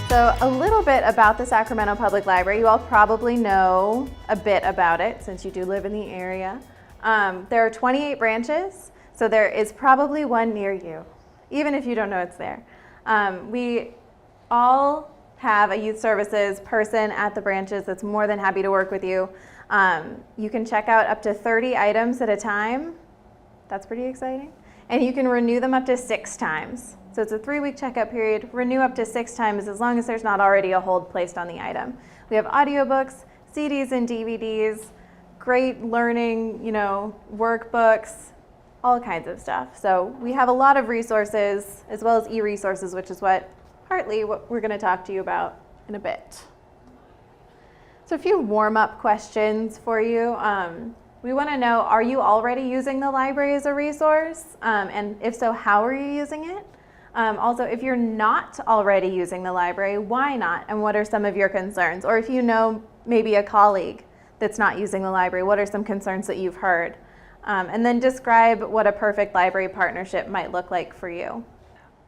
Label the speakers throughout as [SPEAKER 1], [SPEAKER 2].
[SPEAKER 1] So a little bit about the Sacramento Public Library. You all probably know a bit about it since you do live in the area. There are 28 branches, so there is probably one near you, even if you don't know it's there. We all have a youth services person at the branches that's more than happy to work with you. You can check out up to 30 items at a time. That's pretty exciting. And you can renew them up to 6 times. So it's a 3-week checkout period. Renew up to 6 times as long as there's not already a hold placed on the item. We have audiobooks, CDs and DVDs, great learning, workbooks, all kinds of stuff. So we have a lot of resources as well as e-resources, which is partly what we're going to talk to you about in a bit. So a few warm-up questions for you. We want to know, are you already using the library as a resource? And if so, how are you using it? Also, if you're not already using the library, why not? And what are some of your concerns? Or if you know maybe a colleague that's not using the library, what are some concerns that you've heard? And then describe what a perfect library partnership might look like for you.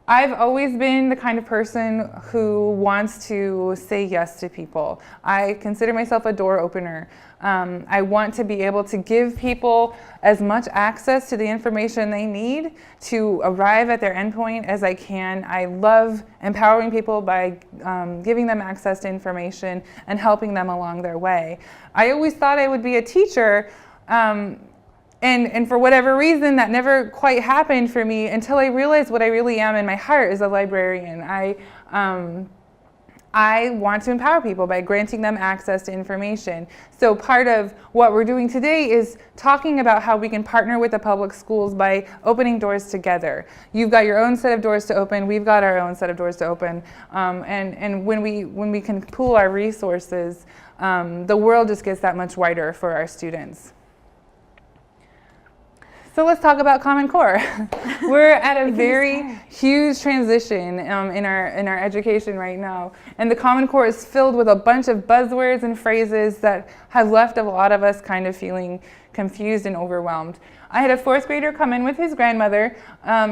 [SPEAKER 2] I've always been the kind of person who wants to say yes to people. I consider myself a door opener. I want to be able to give people as much access to the information they need to arrive at their endpoint as I can. I love empowering people by giving them access to information and helping them along their way. I always thought I would be a teacher, and for whatever reason, that never quite happened for me until I realized what I really am in my heart is a librarian. I want to empower people by granting them access to information. So part of what we're doing today is talking about how we can partner with the public schools by opening doors together. You've got your own set of doors to open, we've got our own set of doors to open. And when we can pool our resources, the world just gets that much wider for our students. So let's talk about Common Core. We're at a very huge transition in our education right now. And the Common Core is filled with a bunch of buzzwords and phrases that have left a lot of us kind of feeling confused and overwhelmed. I had a 4th grader come in with his grandmother.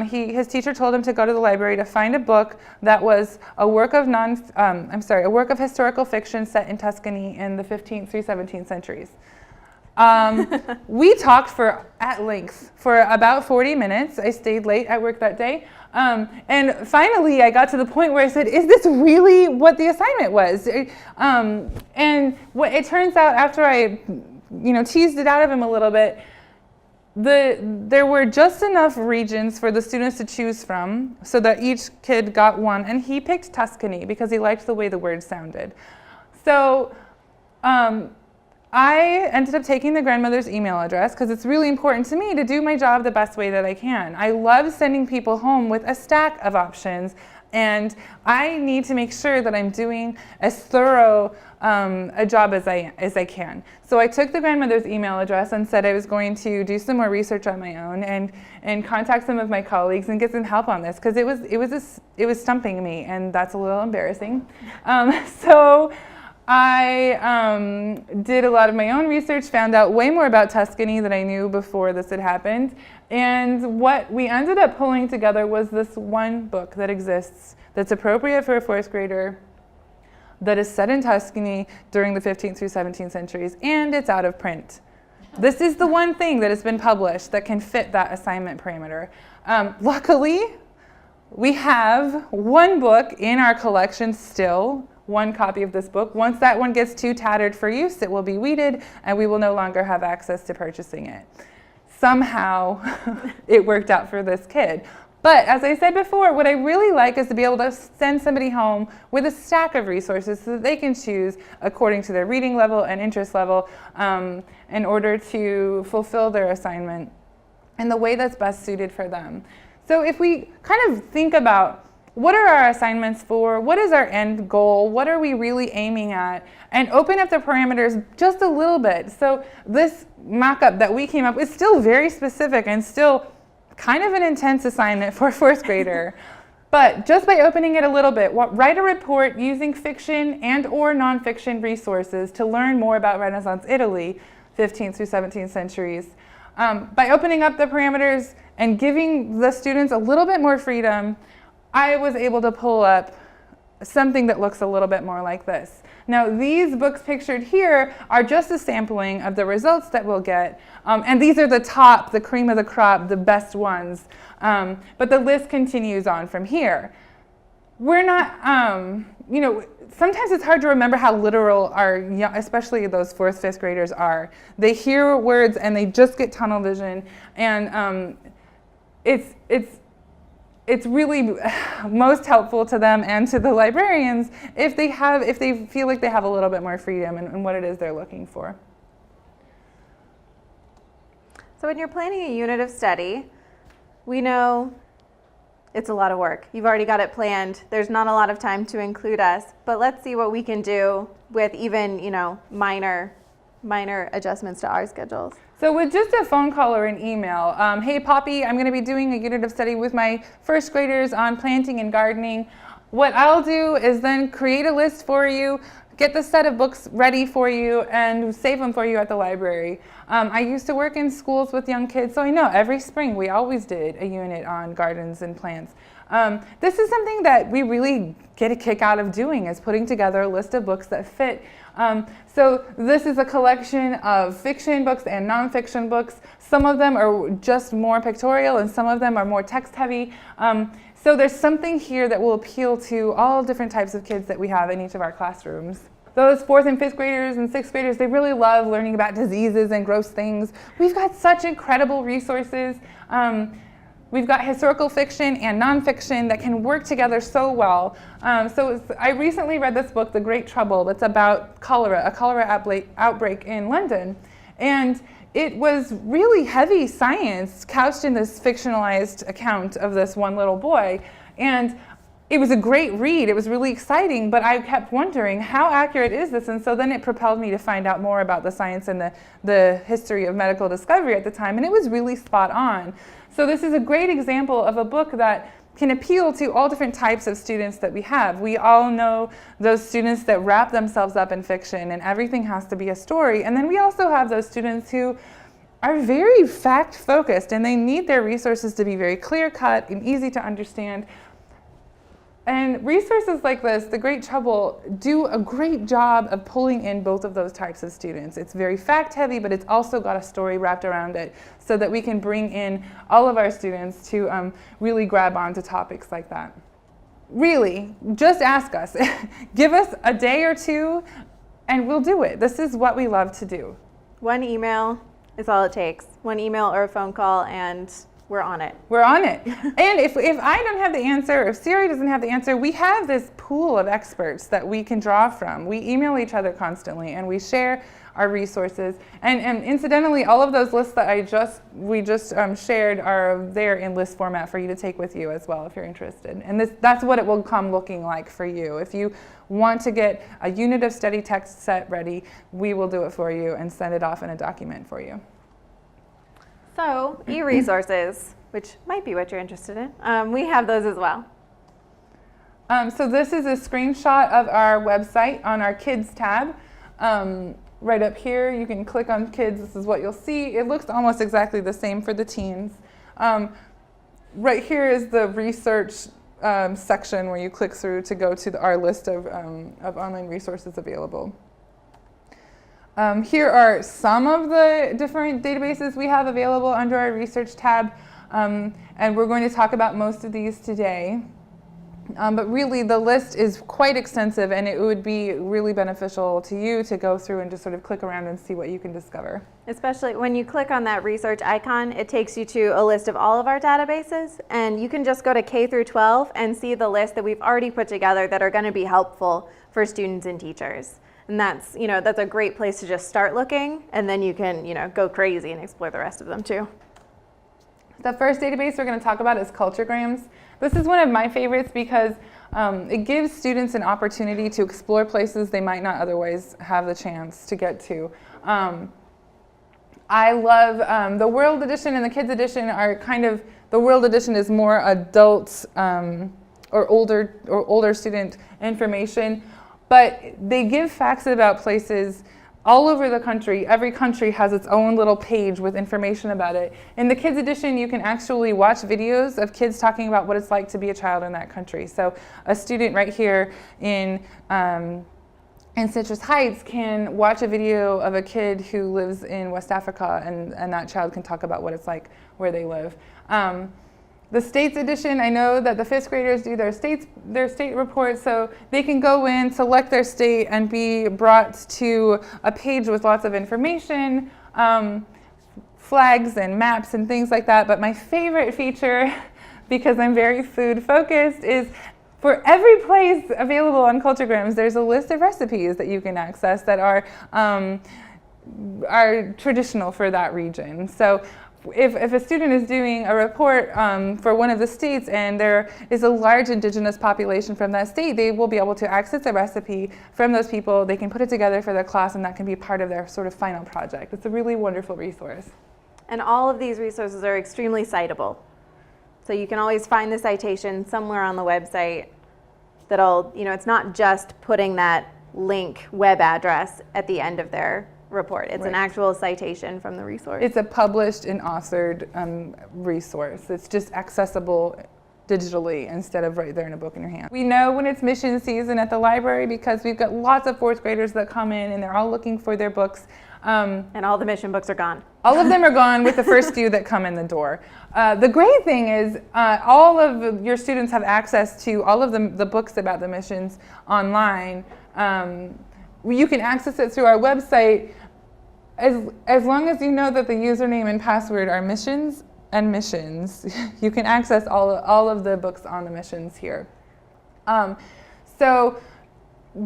[SPEAKER 2] His teacher told him to go to the library to find a book that was a work of historical fiction set in Tuscany in the 15th through 17th centuries. We talked at length for about 40 minutes. I stayed late at work that day. And finally, I got to the point where I said, is this really what the assignment was? And what it turns out, after I teased it out of him a little bit, there were just enough regions for the students to choose from so that each kid got one. And he picked Tuscany because he liked the way the word sounded. So I ended up taking the grandmother's email address because it's really important to me to do my job the best way that I can. I love sending people home with a stack of options, and I need to make sure that I'm doing as thorough a job as I can. So I took the grandmother's email address and said I was going to do some more research on my own and contact some of my colleagues and get some help on this because it was stumping me, and that's a little embarrassing. So I did a lot of my own research, found out way more about Tuscany than I knew before this had happened. And what we ended up pulling together was this one book that exists that's appropriate for a 4th grader, that is set in Tuscany during the 15th through 17th centuries, and it's out of print. This is the one thing that has been published that can fit that assignment parameter. Luckily, we have one book in our collection still, one copy of this book. Once that one gets too tattered for use, it will be weeded and we will no longer have access to purchasing it. Somehow it worked out for this kid. But as I said before, what I really like is to be able to send somebody home with a stack of resources so that they can choose according to their reading level and interest level in order to fulfill their assignment in the way that's best suited for them. So if we kind of think about what are our assignments for? What is our end goal? What are we really aiming at? And open up the parameters just a little bit. So this mock-up that we came up with is still very specific and still kind of an intense assignment for a 4th grader. But just by opening it a little bit, write a report using fiction and or nonfiction resources to learn more about Renaissance Italy, 15th through 17th centuries. By opening up the parameters and giving the students a little bit more freedom, I was able to pull up something that looks a little bit more like this. Now, these books pictured here are just a sampling of the results that we'll get, and these are the top, the cream of the crop, the best ones, but the list continues on from here. We're not, sometimes it's hard to remember how literal our, especially those 4th, 5th graders are. They hear words and they just get tunnel vision, and it's really most helpful to them and to the librarians if they feel like they have a little bit more freedom in what it is they're looking for.
[SPEAKER 1] So when you're planning a unit of study, we know it's a lot of work. You've already got it planned. There's not a lot of time to include us, but let's see what we can do with even, minor adjustments to our schedules.
[SPEAKER 2] So with just a phone call or an email, hey Poppy, I'm going to be doing a unit of study with my 1st graders on planting and gardening. What I'll do is then create a list for you, get the set of books ready for you, and save them for you at the library. I used to work in schools with young kids, so I know every spring we always did a unit on gardens and plants. This is something that we really get a kick out of doing, is putting together a list of books that fit. So this is a collection of fiction books and nonfiction books. Some of them are just more pictorial and some of them are more text heavy. So there's something here that will appeal to all different types of kids that we have in each of our classrooms. Those 4th and 5th graders and 6th graders, they really love learning about diseases and gross things. We've got such incredible resources. We've got historical fiction and nonfiction that can work together so well. I recently read this book, The Great Trouble. It's about a cholera outbreak in London. And it was really heavy science couched in this fictionalized account of this one little boy. And it was a great read. It was really exciting, but I kept wondering, how accurate is this? And so then it propelled me to find out more about the science and the history of medical discovery at the time, and it was really spot on. So this is a great example of a book that can appeal to all different types of students that we have. We all know those students that wrap themselves up in fiction and everything has to be a story. And then we also have those students who are very fact-focused and they need their resources to be very clear-cut and easy to understand. And resources like this, The Great Trouble, do a great job of pulling in both of those types of students. It's very fact-heavy, but it's also got a story wrapped around it so that we can bring in all of our students to really grab onto topics like that. Really, just ask us. Give us a day or two, and we'll do it. This is what we love to do.
[SPEAKER 1] One email is all it takes. One email or a phone call, and we're on it.
[SPEAKER 2] We're on it. And if I don't have the answer, or if Siri doesn't have the answer, we have this pool of experts that we can draw from. We email each other constantly and we share our resources. And incidentally, all of those lists that we just shared are there in list format for you to take with you as well if you're interested. And that's what it will come looking like for you. If you want to get a unit of study text set ready, we will do it for you and send it off in a document for you.
[SPEAKER 1] So, e-resources, which might be what you're interested in, we have those as well.
[SPEAKER 2] So this is a screenshot of our website on our Kids tab. Right up here, you can click on Kids. This is what you'll see. It looks almost exactly the same for the teens. Right here is the research section where you click through to go to our list of online resources available. Here are some of the different databases we have available under our research tab, and we're going to talk about most of these today. But really, the list is quite extensive, and it would be really beneficial to you to go through and just sort of click around and see what you can discover.
[SPEAKER 1] Especially when you click on that research icon, it takes you to a list of all of our databases, and you can just go to K through 12 and see the list that we've already put together that are going to be helpful for students and teachers. And that's a great place to just start looking, and then you can, go crazy and explore the rest of them too.
[SPEAKER 2] The first database we're going to talk about is Culturegrams. This is one of my favorites because it gives students an opportunity to explore places they might not otherwise have the chance to get to. I love the World Edition and the Kids Edition are the World Edition is more adult or older student information. But they give facts about places all over the country. Every country has its own little page with information about it. In the kids edition, you can actually watch videos of kids talking about what it's like to be a child in that country. So a student right here in Citrus Heights can watch a video of a kid who lives in West Africa, and that child can talk about what it's like where they live. The states edition, I know that the 5th graders do their state reports, so they can go in, select their state, and be brought to a page with lots of information, flags and maps and things like that. But my favorite feature, because I'm very food focused, is for every place available on Culturegrams, there's a list of recipes that you can access that are traditional for that region. So if a student is doing a report for one of the states and there is a large indigenous population from that state, they will be able to access a recipe from those people. They can put it together for their class, and that can be part of their sort of final project. It's a really wonderful resource.
[SPEAKER 1] And all of these resources are extremely citable. So you can always find the citation somewhere on the website that'll, it's not just putting that link web address at the end of their report. It's an actual citation from the resource.
[SPEAKER 2] It's a published and authored resource. It's just accessible digitally instead of right there in a book in your hand. We know when it's mission season at the library because we've got lots of 4th graders that come in and they're all looking for their books.
[SPEAKER 1] And all the mission books are gone.
[SPEAKER 2] All of them are gone with the first few that come in the door. The great thing is all of your students have access to all of the books about the missions online. You can access it through our website as long as you know that the username and password are missions and missions. You can access all of the books on the missions here. So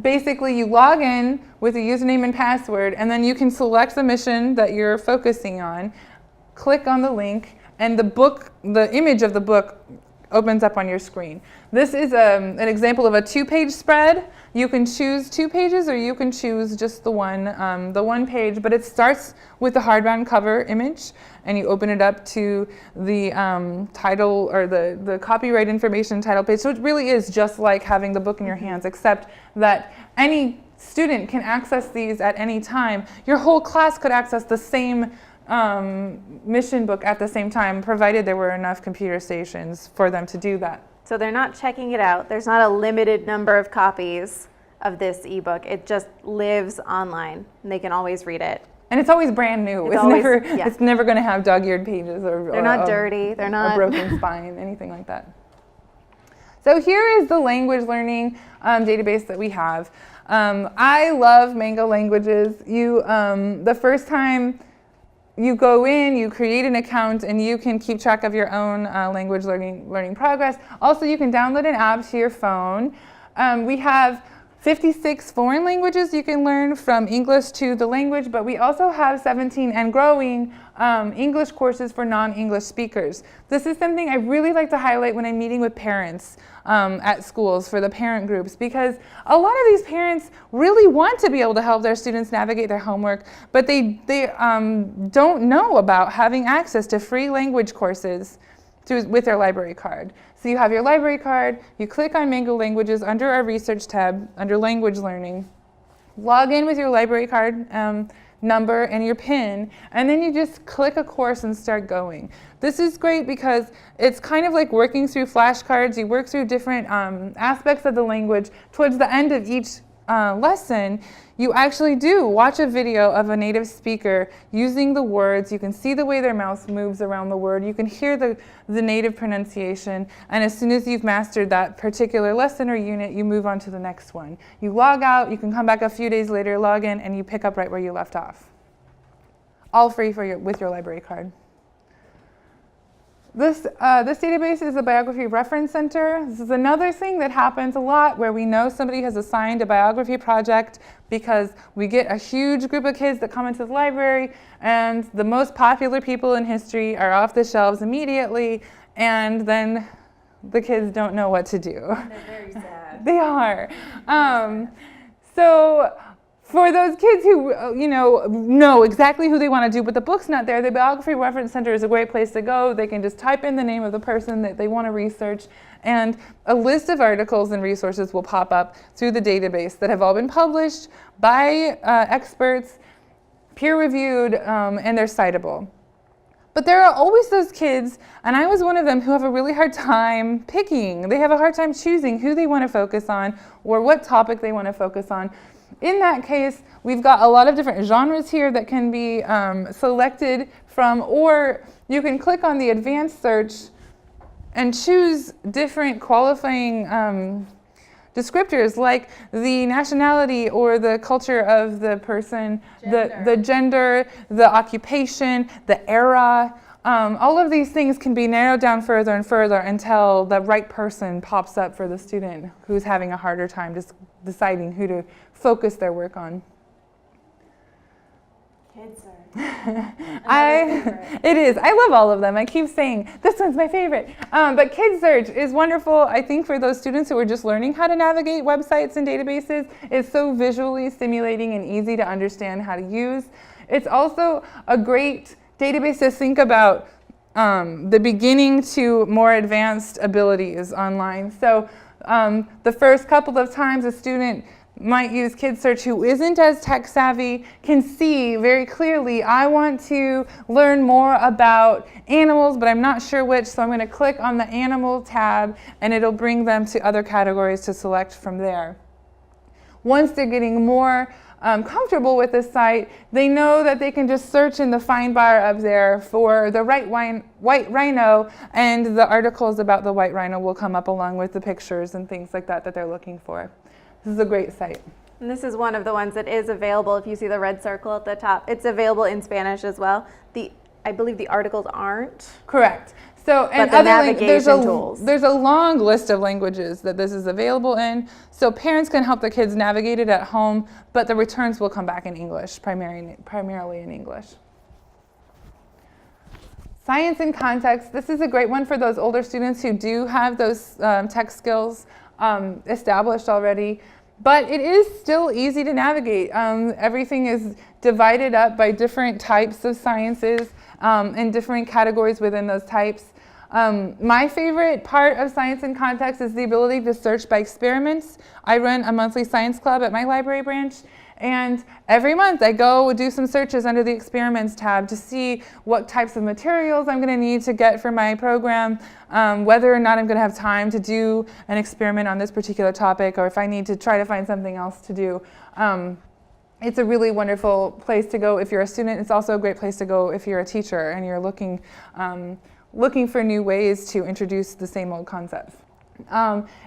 [SPEAKER 2] basically you log in with a username and password, and then you can select the mission that you're focusing on, click on the link, and the image of the book opens up on your screen. This is an example of a 2-page spread. You can choose 2 pages or you can choose just the one page, but it starts with the hardbound cover image, and you open it up to the title or the copyright information title page. So it really is just like having the book in your hands, except that any student can access these at any time. Your whole class could access the same mission book at the same time, provided there were enough computer stations for them to do that.
[SPEAKER 1] So they're not checking it out. There's not a limited number of copies of this ebook. It just lives online, and they can always read it.
[SPEAKER 2] And it's always brand new. It's never going to have dog-eared pages
[SPEAKER 1] they're not dirty. They're not
[SPEAKER 2] a broken spine, anything like that. So here is the language learning database that we have. I love Mango Languages. The first time you go in, you create an account, and you can keep track of your own language learning progress. Also, you can download an app to your phone. We have 56 foreign languages you can learn, from English to the language, but we also have 17 and growing English courses for non-English speakers. This is something I really like to highlight when I'm meeting with parents at schools for the parent groups, because a lot of these parents really want to be able to help their students navigate their homework, but they don't know about having access to free language courses with their library card. So you have your library card, you click on Mango Languages under our research tab, under language learning, log in with your library card number and your PIN, and then you just click a course and start going. This is great because it's kind of like working through flashcards. You work through different aspects of the language. Towards the end of each lesson, you actually do watch a video of a native speaker using the words. You can see the way their mouth moves around the word. You can hear the native pronunciation. And as soon as you've mastered that particular lesson or unit, you move on to the next one. You log out, you can come back a few days later, log in, and you pick up right where you left off. All free with your library card. This database is a biography reference center. This is another thing that happens a lot where we know somebody has assigned a biography project because we get a huge group of kids that come into the library, and the most popular people in history are off the shelves immediately, and then the kids don't know what to do.
[SPEAKER 1] They're very sad.
[SPEAKER 2] They are. So for those kids who know exactly who they want to do, but the book's not there, the Biography Reference Center is a great place to go. They can just type in the name of the person that they want to research, and a list of articles and resources will pop up through the database that have all been published by experts peer-reviewed, and they're citable. But there are always those kids, and I was one of them, who have a really hard time picking. They have a hard time choosing who they want to focus on or what topic they want to focus on. In that case, we've got a lot of different genres here that can be selected from, or you can click on the advanced search and choose different qualifying descriptors like the nationality or the culture of the person, the gender, the occupation, the era. All of these things can be narrowed down further and further until the right person pops up for the student who's having a harder time just deciding who to focus their work on.
[SPEAKER 1] Kids are
[SPEAKER 2] It is. I love all of them. I keep saying, this one's my favorite. But Kids Search is wonderful, I think, for those students who are just learning how to navigate websites and databases. It's so visually stimulating and easy to understand how to use. It's also a great database to think about the beginning to more advanced abilities online. So the first couple of times a student might use Kids Search who isn't as tech savvy can see very clearly, I want to learn more about animals, but I'm not sure which, so I'm going to click on the animal tab and it'll bring them to other categories to select from there. Once they're getting more comfortable with the site, they know that they can just search in the find bar up there for the white rhino, and the articles about the white rhino will come up along with the pictures and things like that that they're looking for. This is a great site.
[SPEAKER 1] And this is one of the ones that is available. If you see the red circle at the top, it's available in Spanish as well. I believe the articles aren't.
[SPEAKER 2] Correct. So, and
[SPEAKER 1] But the
[SPEAKER 2] other
[SPEAKER 1] navigation tools.
[SPEAKER 2] There's a long list of languages that this is available in. So parents can help their kids navigate it at home, but the returns will come back in English, primarily in English. Science in context. This is a great one for those older students who do have those tech skills established already. But it is still easy to navigate. Everything is divided up by different types of sciences and different categories within those types. My favorite part of Science in Context is the ability to search by experiments. I run a monthly science club at my library branch, and every month I go do some searches under the experiments tab to see what types of materials I'm going to need to get for my program, whether or not I'm going to have time to do an experiment on this particular topic, or if I need to try to find something else to do. It's a really wonderful place to go if you're a student. It's also a great place to go if you're a teacher and you're looking for new ways to introduce the same old concepts.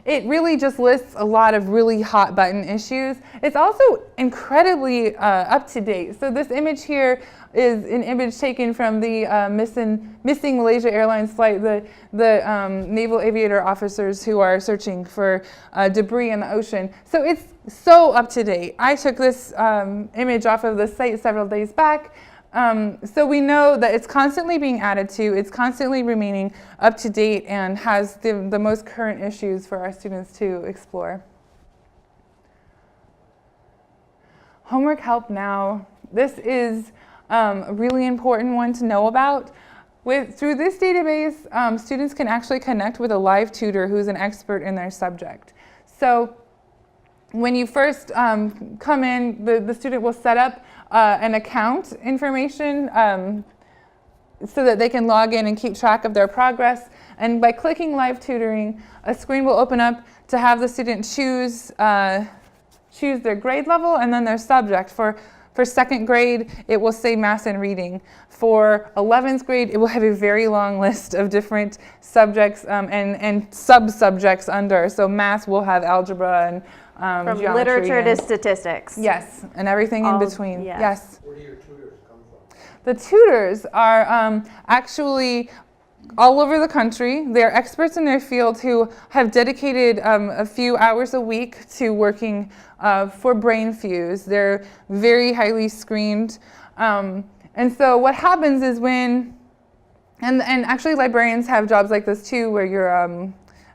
[SPEAKER 2] It really just lists a lot of really hot button issues. It's also incredibly up to date. So this image here is an image taken from the missing Malaysia Airlines flight, the naval aviator officers who are searching for debris in the ocean. So it's so up to date. I took this image off of the site several days back. So we know that it's constantly being added to, it's constantly remaining up to date, and has the most current issues for our students to explore. Homework help now. This is a really important one to know about. Through this database, students can actually connect with a live tutor who's an expert in their subject. So when you first come in, the student will set up an account information so that they can log in and keep track of their progress. And by clicking live tutoring, a screen will open up to have the student choose their grade level and then their subject. For second grade, it will say math and reading. For 11th grade, it will have a very long list of different subjects and sub-subjects under. So math will have algebra and
[SPEAKER 1] from literature to statistics.
[SPEAKER 2] Yes, and everything in between.
[SPEAKER 1] Yeah.
[SPEAKER 2] Yes.
[SPEAKER 3] Where do your tutors come from?
[SPEAKER 2] The tutors are actually all over the country. They're experts in their field who have dedicated a few hours a week to working for BrainFuse. They're very highly screened. And so what happens is and actually librarians have jobs like this too, where you're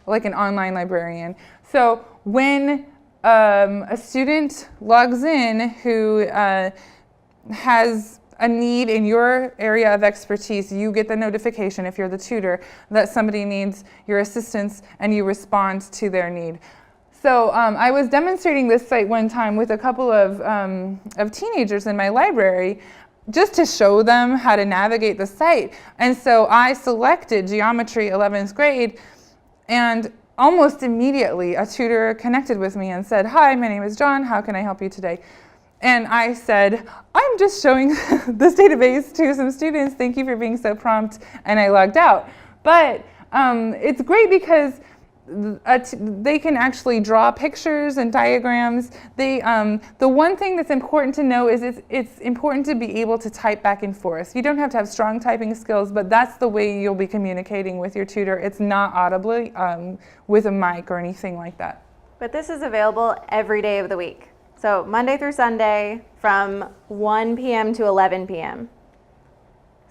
[SPEAKER 2] like an online librarian. So when a student logs in who has a need in your area of expertise, you get the notification, if you're the tutor, that somebody needs your assistance, and you respond to their need. So I was demonstrating this site one time with a couple of teenagers in my library, just to show them how to navigate the site. And so I selected geometry 11th grade, and almost immediately a tutor connected with me and said, "Hi, my name is John, how can I help you today?" And I said, "I'm just showing this database to some students, thank you for being so prompt," and I logged out. But it's great because they can actually draw pictures and diagrams. The one thing that's important to know is it's important to be able to type back and forth. You don't have to have strong typing skills, but that's the way you'll be communicating with your tutor. It's not audibly with a mic or anything like that.
[SPEAKER 1] But this is available every day of the week. So Monday through Sunday from 1 p.m. to 11 p.m.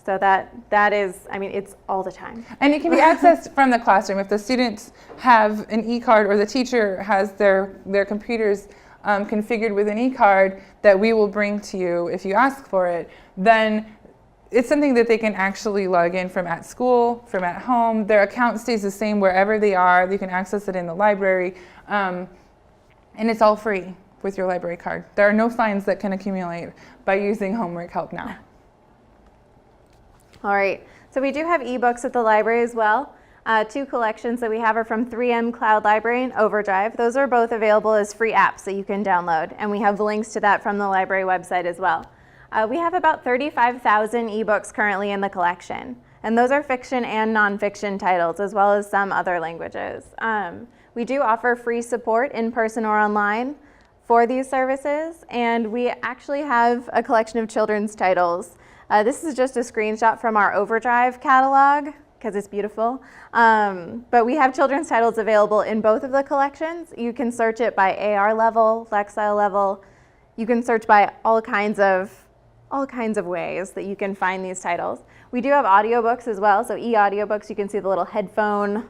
[SPEAKER 1] So that is, I mean, it's all the time.
[SPEAKER 2] And it can be accessed from the classroom. If the students have an ecard or the teacher has their computers configured with an ecard that we will bring to you if you ask for it, then it's something that they can actually log in from at school, from at home. Their account stays the same wherever they are. They can access it in the library. And it's all free with your library card. There are no fines that can accumulate by using homework help now.
[SPEAKER 1] All right, so we do have ebooks at the library as well. Two collections that we have are from 3M Cloud Library and Overdrive. Those are both available as free apps that you can download, and we have links to that from the library website as well. We have about 35,000 ebooks currently in the collection, and those are fiction and nonfiction titles, as well as some other languages. We do offer free support in person or online for these services, and we actually have a collection of children's titles. This is just a screenshot from our Overdrive catalog, because it's beautiful. But we have children's titles available in both of the collections. You can search it by AR level, Lexile level. You can search by all kinds of ways that you can find these titles. We do have audiobooks as well, so e-audiobooks, you can see the little headphone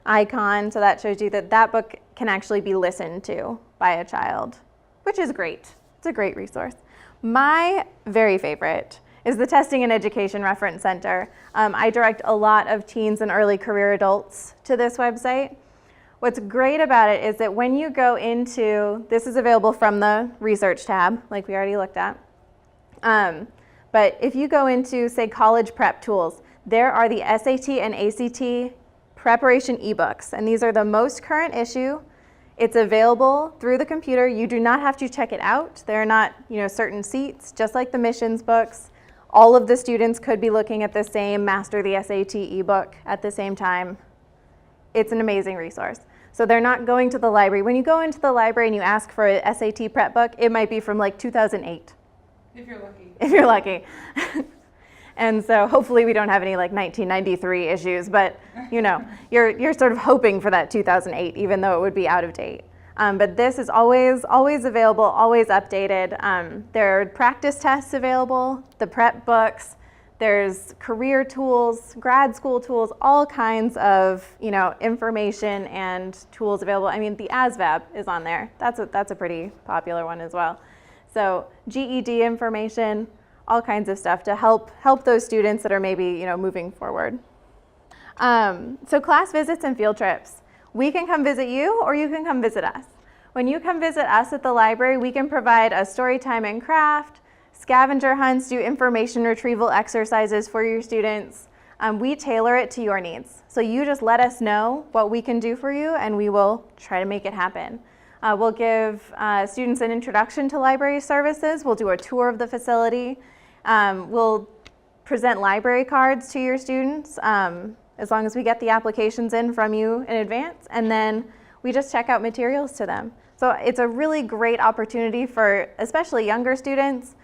[SPEAKER 1] icon, so that shows you that that book can actually be listened to by a child, which is great. It's a great resource. My very favorite is the Testing and Education Reference Center. I direct a lot of teens and early career adults to this website. What's great about it is that when you go into, this is available from the research tab, like we already looked at. But if you go into, say, college prep tools, there are the SAT and ACT preparation ebooks, and these are the most current issue. It's available through the computer. You do not have to check it out. There are not, certain seats, just like the missions books. All of the students could be looking at the same Master the SAT ebook at the same time. It's an amazing resource. So they're not going to the library. When you go into the library and you ask for a SAT prep book, it might be from like 2008.
[SPEAKER 2] If you're lucky.
[SPEAKER 1] If you're lucky. And so hopefully we don't have any like 1993 issues, but you're sort of hoping for that 2008, even though it would be out of date. But this is always available, always updated. There are practice tests available, the prep books, there's career tools, grad school tools, all kinds of information and tools available. I mean, the ASVAB is on there. That's a pretty popular one as well. So GED information, all kinds of stuff to help those students that are maybe moving forward. So class visits and field trips. We can come visit you, or you can come visit us. When you come visit us at the library, we can provide a story time and craft, scavenger hunts, do information retrieval exercises for your students. We tailor it to your needs. So you just let us know what we can do for you, and we will try to make it happen. We'll give students an introduction to library services. We'll do a tour of the facility. We'll present library cards to your students as long as we get the applications in from you in advance, and then we just check out materials to them. So it's a really great opportunity for especially younger students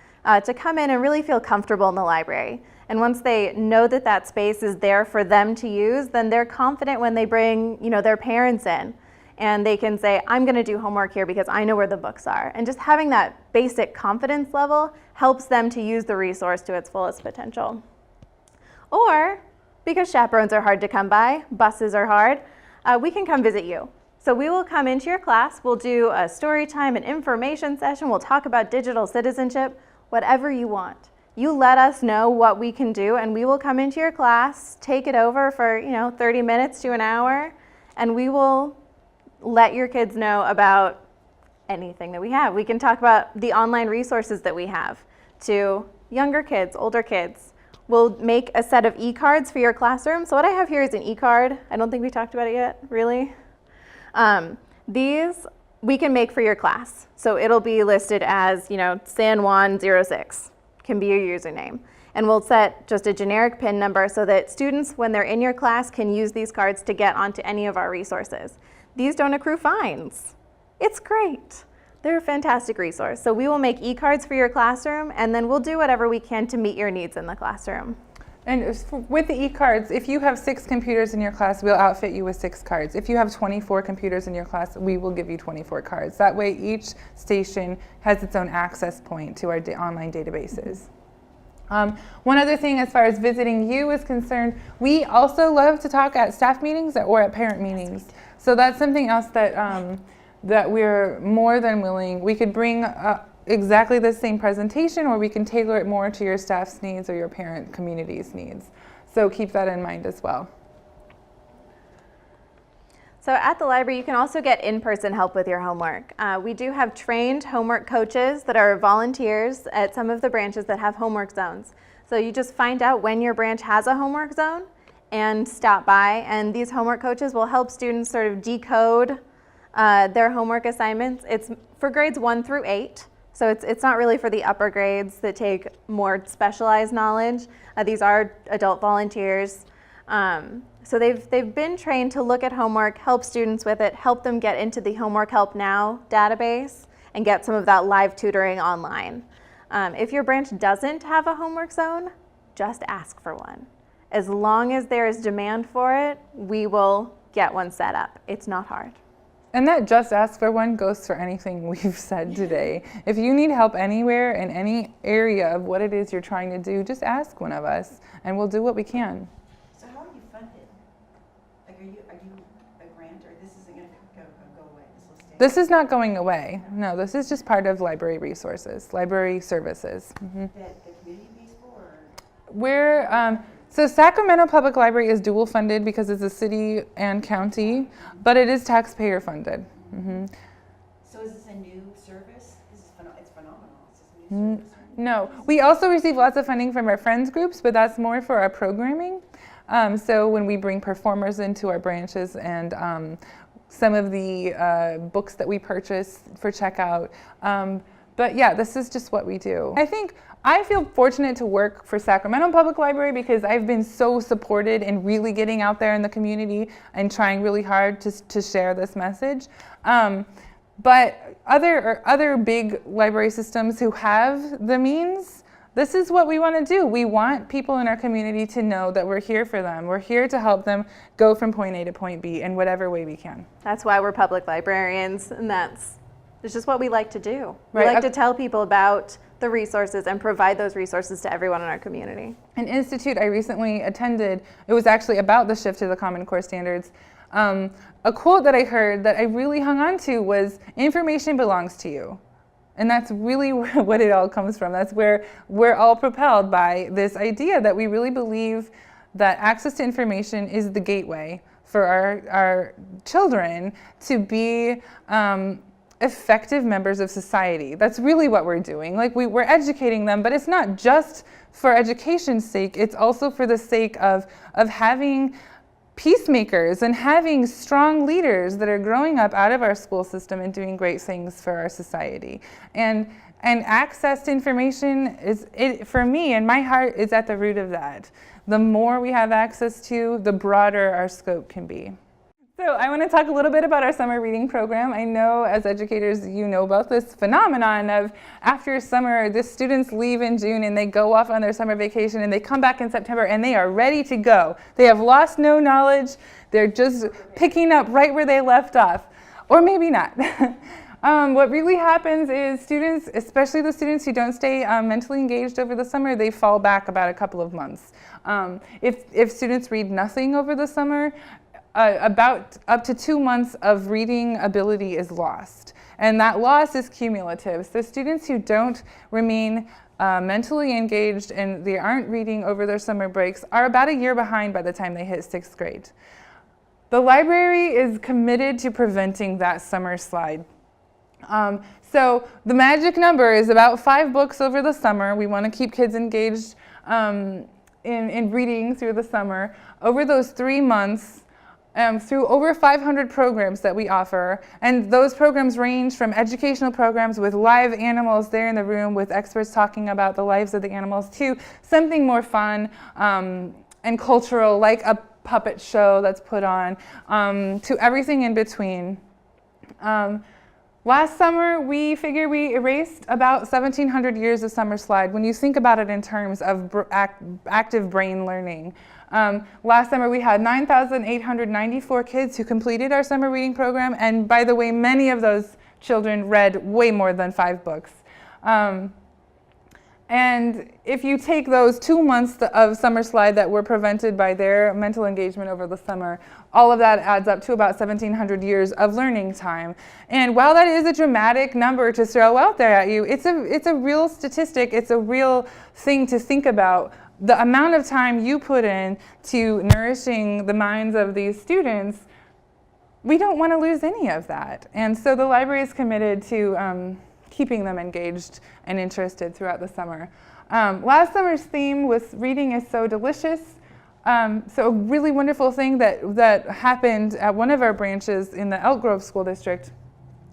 [SPEAKER 1] to come in and really feel comfortable in the library. And once they know that that space is there for them to use, then they're confident when they bring their parents in. And they can say, I'm going to do homework here because I know where the books are. And just having that basic confidence level helps them to use the resource to its fullest potential. Or, because chaperones are hard to come by, buses are hard, we can come visit you. So we will come into your class, we'll do a story time, an information session, we'll talk about digital citizenship, whatever you want. You let us know what we can do, and we will come into your class, take it over for 30 minutes to an hour, and we will let your kids know about anything that we have. We can talk about the online resources that we have to younger kids, older kids. We'll make a set of e-cards for your classroom. So what I have here is an e-card. I don't think we talked about it yet, really. These we can make for your class. So it'll be listed as, San Juan 06 can be your username. And we'll set just a generic PIN number so that students, when they're in your class, can use these cards to get onto any of our resources. These don't accrue fines. It's great. They're a fantastic resource. So we will make e-cards for your classroom, and then we'll do whatever we can to meet your needs in the classroom.
[SPEAKER 2] And with the e-cards, if you have 6 computers in your class, we'll outfit you with 6 cards. If you have 24 computers in your class, we will give you 24 cards. That way each station has its own access point to our online databases. One other thing as far as visiting you is concerned, we also love to talk at staff meetings or at parent meetings. So that's something else that, that we're more than willing. We could bring exactly the same presentation, or we can tailor it more to your staff's needs or your parent community's needs. So keep that in mind as well.
[SPEAKER 1] So at the library, you can also get in-person help with your homework. We do have trained homework coaches that are volunteers at some of the branches that have homework zones. So you just find out when your branch has a homework zone and stop by, and these homework coaches will help students sort of decode their homework assignments. It's for grades 1 through 8. So it's not really for the upper grades that take more specialized knowledge. These are adult volunteers. So they've been trained to look at homework, help students with it, help them get into the Homework Help Now database, and get some of that live tutoring online. If your branch doesn't have a homework zone, just ask for one. As long as there is demand for it, we will get one set up. It's not hard.
[SPEAKER 2] And that just ask for one goes for anything we've said today. If you need help anywhere in any area of what it is you're trying to do, just ask one of us and we'll do what we can.
[SPEAKER 3] So how are you funded? Like are you a grant, or this isn't going to go away? This will stay?
[SPEAKER 2] This is not going away. No, this is just part of library resources, library services. Mm-hmm.
[SPEAKER 3] That the community pays for? Or?
[SPEAKER 2] So Sacramento Public Library is dual funded because it's a city and county, but it is taxpayer funded. Mm-hmm.
[SPEAKER 3] So is this a new service? It's phenomenal. It's just a new service.
[SPEAKER 2] No, we also receive lots of funding from our friends groups, but that's more for our programming. So when we bring performers into our branches and some of the books that we purchase for checkout. But yeah, this is just what we do. I feel fortunate to work for Sacramento Public Library because I've been so supported in really getting out there in the community and trying really hard to share this message. But other big library systems who have the means, this is what we want to do. We want people in our community to know that we're here for them. We're here to help them go from point A to point B in whatever way we can.
[SPEAKER 1] That's why we're public librarians, and it's just what we like to do.
[SPEAKER 2] Right.
[SPEAKER 1] We like to tell people about the resources and provide those resources to everyone in our community.
[SPEAKER 2] An institute I recently attended, it was actually about the shift to the Common Core standards. A quote that I heard that I really hung on to was, "Information belongs to you." And that's really what it all comes from. That's where we're all propelled by this idea that we really believe that access to information is the gateway for our children to be effective members of society. That's really what we're doing. Like we're educating them, but it's not just for education's sake. It's also for the sake of having peacemakers and having strong leaders that are growing up out of our school system and doing great things for our society. And access to information for me and my heart is at the root of that. The more we have access to, the broader our scope can be. So I want to talk a little bit about our summer reading program. I know as educators you know about this phenomenon of after summer, the students leave in June and they go off on their summer vacation and they come back in September and they are ready to go. They have lost no knowledge. They're just picking up right where they left off. Or maybe not. What really happens is students, especially the students who don't stay mentally engaged over the summer, they fall back about a couple of months. If students read nothing over the summer, about up to 2 months of reading ability is lost. And that loss is cumulative. So students who don't remain mentally engaged and they aren't reading over their summer breaks are about a year behind by the time they hit 6th grade. The library is committed to preventing that summer slide. So the magic number is about 5 books over the summer. We want to keep kids engaged in reading through the summer. Over those 3 months, through over 500 programs that we offer. And those programs range from educational programs with live animals there in the room with experts talking about the lives of the animals to something more fun and cultural, like a puppet show that's put on, to everything in between. Last summer, we figure we erased about 1,700 years of summer slide when you think about it in terms of active brain learning. Last summer, we had 9,894 kids who completed our summer reading program, and by the way, many of those children read way more than 5 books. And if you take those 2 months of summer slide that were prevented by their mental engagement over the summer, all of that adds up to about 1,700 years of learning time. And while that is a dramatic number to throw out there at you, it's a real statistic, it's a real thing to think about. The amount of time you put in to nourishing the minds of these students, we don't want to lose any of that. And so the library is committed to keeping them engaged and interested throughout the summer. Last summer's theme was Reading is So Delicious. So a really wonderful thing that happened at one of our branches in the Elk Grove School District,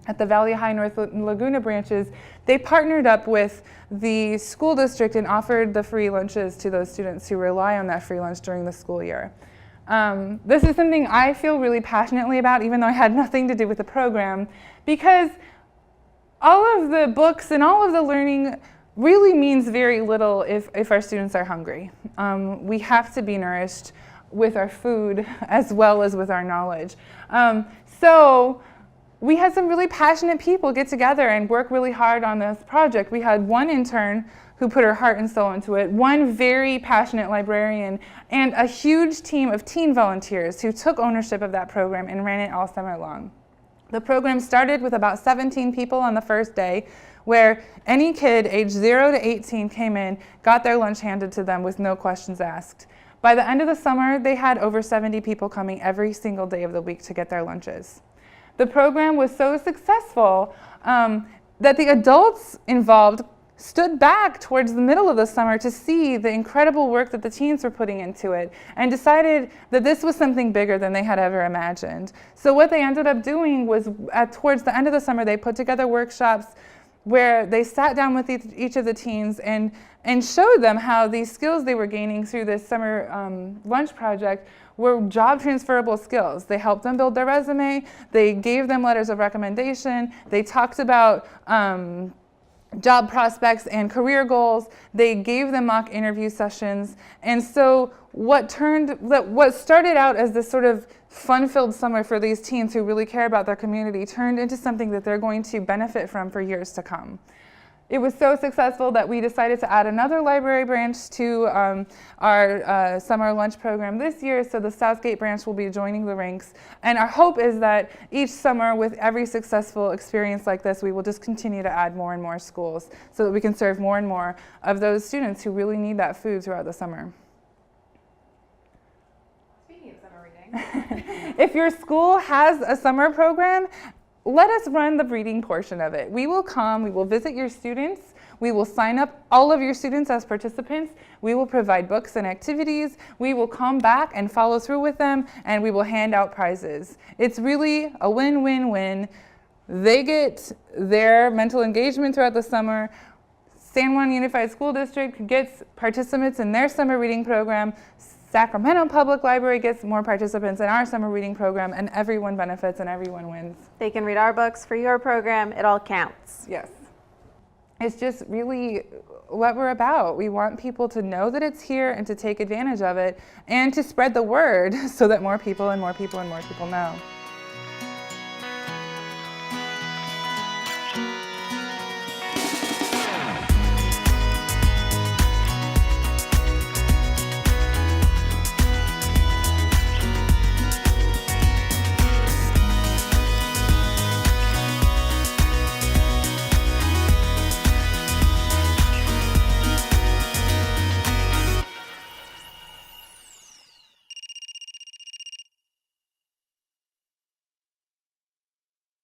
[SPEAKER 2] at the Valley High North Laguna branches, they partnered up with the school district and offered the free lunches to those students who rely on that free lunch during the school year. This is something I feel really passionately about, even though I had nothing to do with the program, because all of the books and all of the learning really means very little if our students are hungry. We have to be nourished with our food as well as with our knowledge. So we had some really passionate people get together and work really hard on this project. We had one intern who put her heart and soul into it, one very passionate librarian, and a huge team of teen volunteers who took ownership of that program and ran it all summer long. The program started with about 17 people on the first day, where any kid aged 0 to 18 came in, got their lunch handed to them with no questions asked. By the end of the summer, they had over 70 people coming every single day of the week to get their lunches. The program was so successful that the adults involved stood back towards the middle of the summer to see the incredible work that the teens were putting into it and decided that this was something bigger than they had ever imagined. So what they ended up doing was towards the end of the summer, they put together workshops where they sat down with each of the teens and showed them how these skills they were gaining through this summer lunch project were job transferable skills. They helped them build their resume, they gave them letters of recommendation, they talked about job prospects and career goals. They gave them mock interview sessions. And so what started out as this sort of fun-filled summer for these teens who really care about their community turned into something that they're going to benefit from for years to come. It was so successful that we decided to add another library branch to our summer lunch program this year, so the Southgate branch will be joining the ranks. And our hope is that each summer, with every successful experience like this, we will just continue to add more and more schools so that we can serve more and more of those students who really need that food throughout the summer.
[SPEAKER 1] Speaking of summer reading.
[SPEAKER 2] If your school has a summer program, let us run the reading portion of it. We will come, we will visit your students, we will sign up all of your students as participants, we will provide books and activities, we will come back and follow through with them, and we will hand out prizes. It's really a win-win-win. They get their mental engagement throughout the summer. San Juan Unified School District gets participants in their summer reading program. Sacramento Public Library gets more participants in our summer reading program, and everyone benefits and everyone wins.
[SPEAKER 1] They can read our books for your program. It all counts.
[SPEAKER 2] Yes. It's just really what we're about. We want people to know that it's here and to take advantage of it and to spread the word so that more people and more people and more people know.